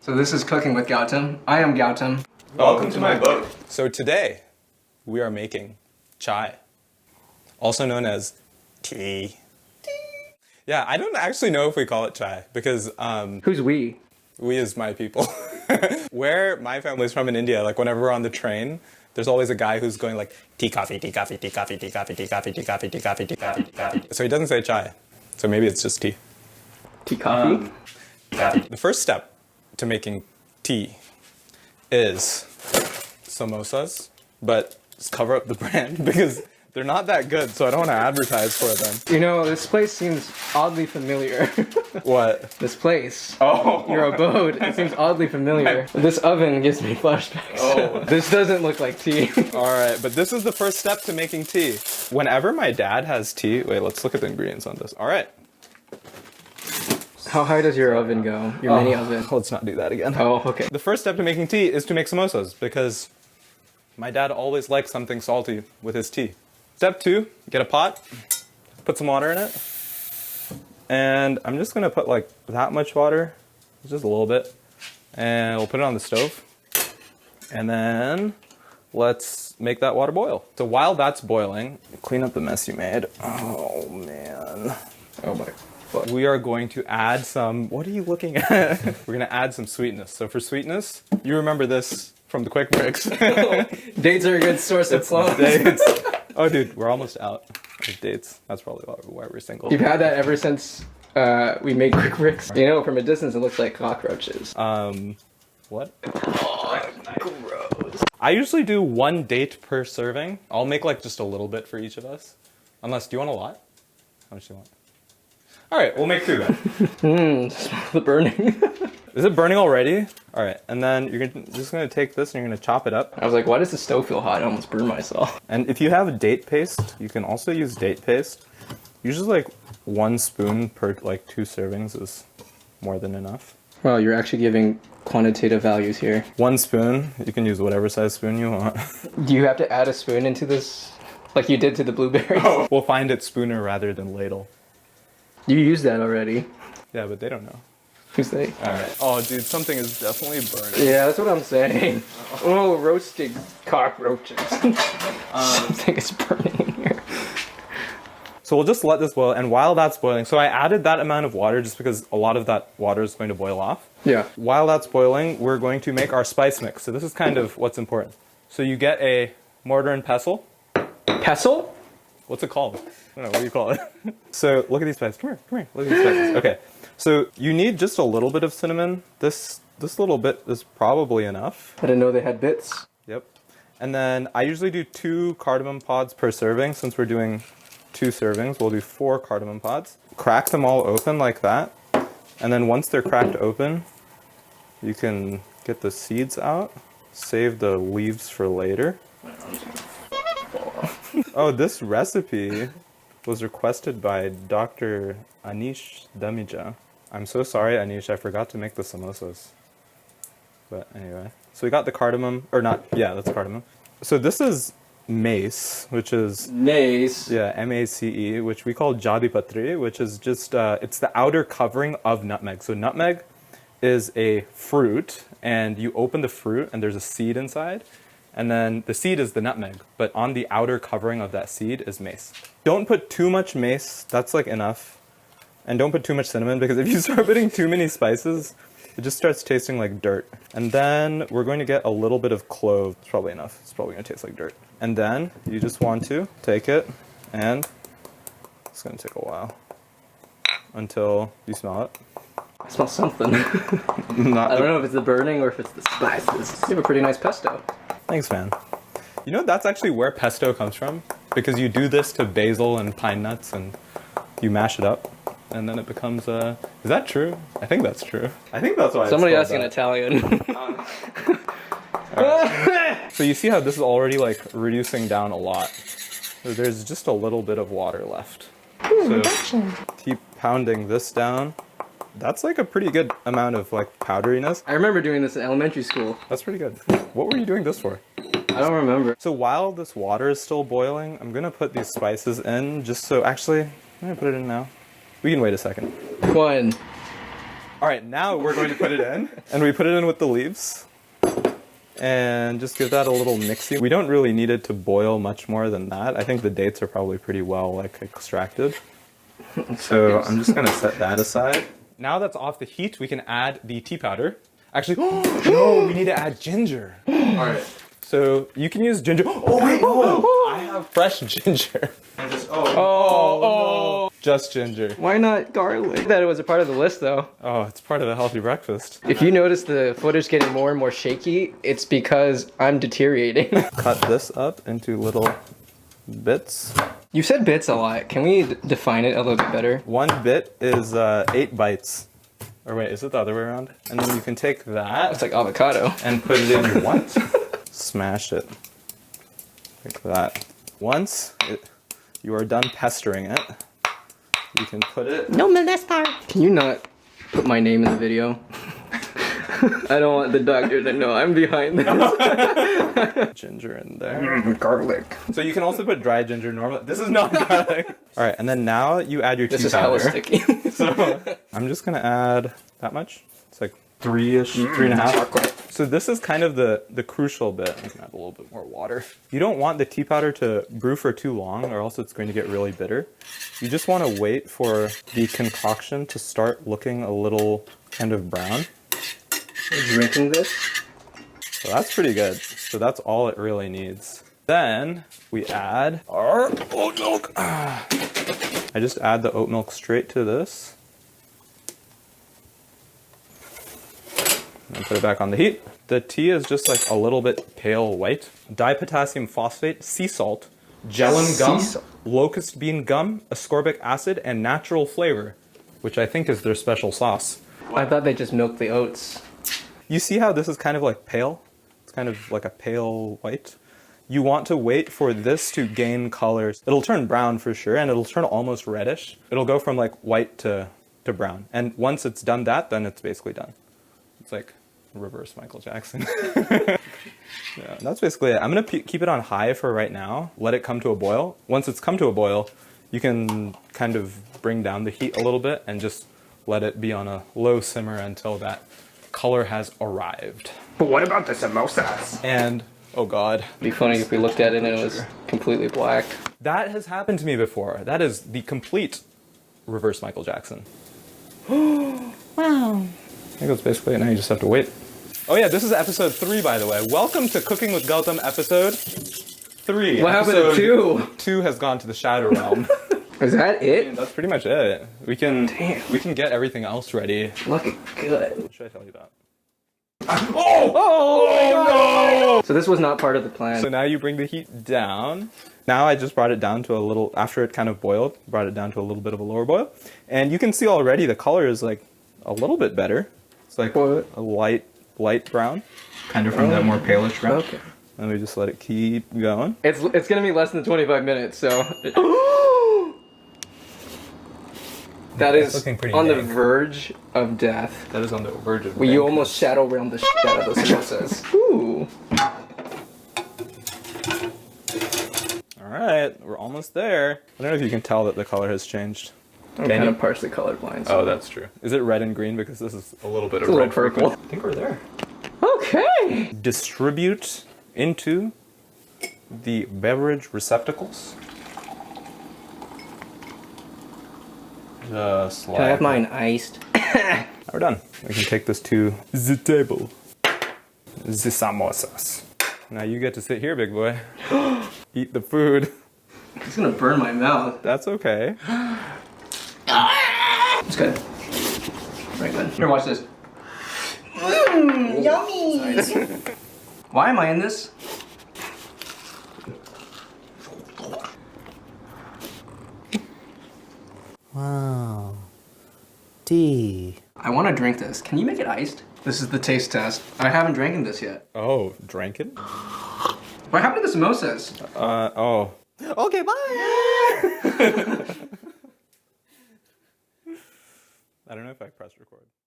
So this is Cooking with Gautam. I am Gautam. Welcome to my book. So today, we are making chai, also known as tea. Yeah, I don't actually know if we call it chai because Who's we? we is my people. Where my family's from in India, like whenever we're on the train, there's always a guy who's going like tea, coffee, tea, coffee, tea, coffee, tea, coffee, tea, coffee, tea, coffee, tea, coffee, tea, coffee, tea, coffee. So he doesn't say chai. So maybe it's just tea. Tea coffee? The first step to making tea is samosas, but just cover up the brand because they're not that good, so I don't want to advertise for them. You know, this place seems oddly familiar. What? This place. Oh. Your abode. It seems oddly familiar. This oven gives me flashbacks. Oh. This doesn't look like tea. Alright, but this is the first step to making tea. Whenever my dad has tea, wait, let's look at the ingredients on this. Alright. How high does your oven go? Your mini oven? Let's not do that again. Oh, okay. The first step to making tea is to make samosas because my dad always likes something salty with his tea. Step 2, get a pot, put some water in it, and I'm just gonna put like that much water, just a little bit, and we'll put it on the stove, and then let's make that water boil. So while that's boiling, clean up the mess you made. Oh man. Oh my. We are going to add some, what are you looking at? We're gonna add some sweetness. So for sweetness, you remember this from the quick bricks. Dates are a good source of flow. Dates. Oh dude, we're almost out of dates. That's probably why we're single. You've had that ever since we made quick bricks. You know, from a distance it looks like cockroaches. What? Oh, gross. I usually do 1 date per serving. I'll make like just a little bit for each of us. Unless, do you want a lot? How much do you want? Alright, we'll make 2 then. Smell the burning. Is it burning already? Alright, and then you're just gonna take this and you're gonna chop it up. I was like, why does the stove feel hot? I almost burned myself. And if you have date paste, you can also use date paste. Usually like 1 spoon per like 2 servings is more than enough. Wow, you're actually giving quantitative values here. 1 spoon, you can use whatever size spoon you want. Do you have to add a spoon into this? Like you did to the blueberries? Oh. We'll find it spooner rather than ladle. You used that already. Yeah, but they don't know. Who's they? Alright. Oh dude, something is definitely burning. Yeah, that's what I'm saying. Oh, roasted cockroaches. Something is burning in here. So we'll just let this boil, and while that's boiling, so I added that amount of water just because a lot of that water is going to boil off. Yeah. While that's boiling, we're going to make our spice mix. So this is kind of what's important. So you get a mortar and pestle. Pestle? What's it called? I don't know, what do you call it? So look at these spices. Come here, look at these spices. Okay, so you need just a little bit of cinnamon. This little bit is probably enough. I didn't know they had bits. Yep. And then I usually do 2 cardamom pods per serving. Since we're doing 2 servings, we'll do 4 cardamom pods. Crack them all open like that. And then once they're cracked open, you can get the seeds out. Save the leaves for later. Oh, this recipe was requested by Dr. Anish Damija. I'm so sorry, Anish, I forgot to make the samosas. But anyway, so we got the cardamom, or not, yeah, that's cardamom. So this is mace, which is... Mace? Yeah, M-A-C-E, which we call Ep.3, which is just, it's the outer covering of nutmeg. So nutmeg is a fruit, and you open the fruit, and there's a seed inside. And then the seed is the nutmeg, but on the outer covering of that seed is mace. Don't put too much mace, that's like enough. And don't put too much cinnamon, because if you start putting too many spices, it just starts tasting like dirt. And then we're going to get a little bit of clove. It's probably enough. It's probably gonna taste like dirt. And then you just want to take it, and it's gonna take a while until you smell it. I smell something. I don't know if it's the burning or if it's the spices. You have a pretty nice pesto. Thanks, man. You know, that's actually where pesto comes from, because you do this to basil and pine nuts and you mash it up and then it becomes is that true? I think that's true. I think that's why somebody asking Italian. Right. So you see how this is already like reducing down a lot. So there's just a little bit of water left. So keep pounding this down. That's like a pretty good amount of like powderiness. I remember doing this in elementary school. That's pretty good. What were you doing this for? I don't remember. So while this water is still boiling, I'm gonna put these spices in just so, actually, I'm gonna put it in now. We can wait a second. 1, All right, now we're going to put it in, and we put it in with the leaves. And just give that a little mixy. We don't really need it to boil much more than that. I think the dates are probably pretty well like extracted. So I'm just gonna set that aside. Now that's off the heat, we can add the tea powder. Actually, no, we need to add ginger. All right. So you can use ginger. Oh wait, no, I have fresh ginger. And just, no. Just ginger. Why not garlic? That it was a part of the list though. Oh, it's part of a healthy breakfast. If you notice the footage getting more and more shaky, it's because I'm deteriorating. Cut this up into little bits. You said bits a lot. Can we define it a little bit better? 1 bit is 8 bites. Or wait, is it the other way around? And then you can take that. It's like avocado. And put it in what? Smash it. Like that. Once you are done pestering it, you can put it... No molestar! Can you not put my name in the video? I don't want the doctor to know I'm behind this. Ginger in there. Garlic. So you can also put dry ginger normally. This is not garlic. All right, and then now you add your tea powder. This is hella sticky. So I'm just gonna add that much. It's like 3-ish, 3.5. So this is kind of the crucial bit. You can add a little bit more water. You don't want the tea powder to brew for too long or else it's going to get really bitter. You just want to wait for the concoction to start looking a little kind of brown. You're drinking this? So that's pretty good. So that's all it really needs. Then we add our oat milk. I just add the oat milk straight to this. And put it back on the heat. The tea is just like a little bit pale white. Dipotassium phosphate, sea salt, gellan gum, locust bean gum, ascorbic acid, and natural flavor, which I think is their special sauce. I thought they just milked the oats. You see how this is kind of like pale? It's kind of like a pale white. You want to wait for this to gain colors. It'll turn brown for sure, and it'll turn almost reddish. It'll go from like white to brown. And once it's done that, then it's basically done. It's like reverse Michael Jackson. Yeah, that's basically it. I'm gonna keep it on high for right now. Let it come to a boil. Once it's come to a boil, you can kind of bring down the heat a little bit and just let it be on a low simmer until that color has arrived. But what about the samosas? And, oh God. It'd be funny if we looked at it and it was completely black. That has happened to me before. That is the complete reverse Michael Jackson. Wow. I think that's basically it. Now you just have to wait. Oh yeah, this is episode 3, by the way. Welcome to Cooking with Gautam, episode 3. What happened to 2? 2 has gone to the shadow realm. Is that it? That's pretty much it. We can get everything else ready. Looking good. What should I tell you about? Oh no! So this was not part of the plan. So now you bring the heat down. Now I just brought it down to a little, after it kind of boiled, brought it down to a little bit of a lower boil. And you can see already the color is like a little bit better. It's like a light brown. Kind of from that more palish brown. Okay. And we just let it keep going. It's gonna be less than 25 minutes, so. That is on the verge of death. That is on the verge of death. Well, you almost shadow realmed the shit out of those samosas. Ooh. Alright, we're almost there. I don't know if you can tell that the color has changed. I'm kind of partially colorblind. So. Oh, that's true. Is it red and green? Because this is a little bit of red. It's a little purple. frequent. I think we're there. Okay. Distribute into the beverage receptacles. Just like... Can I have mine iced? We're done. We can take this to the table. The samosas. Now you get to sit here, big boy. Eat the food. It's gonna burn my mouth. That's okay. It's good. Very good. Here, watch this. Mmm, yummy! Nice. Why am I in this? Wow. Tea. I want to drink this. Can you make it iced? This is the taste test. I haven't drank this yet. Oh, drank it? What happened to the samosas? Oh. Okay, bye! I don't know if I pressed record.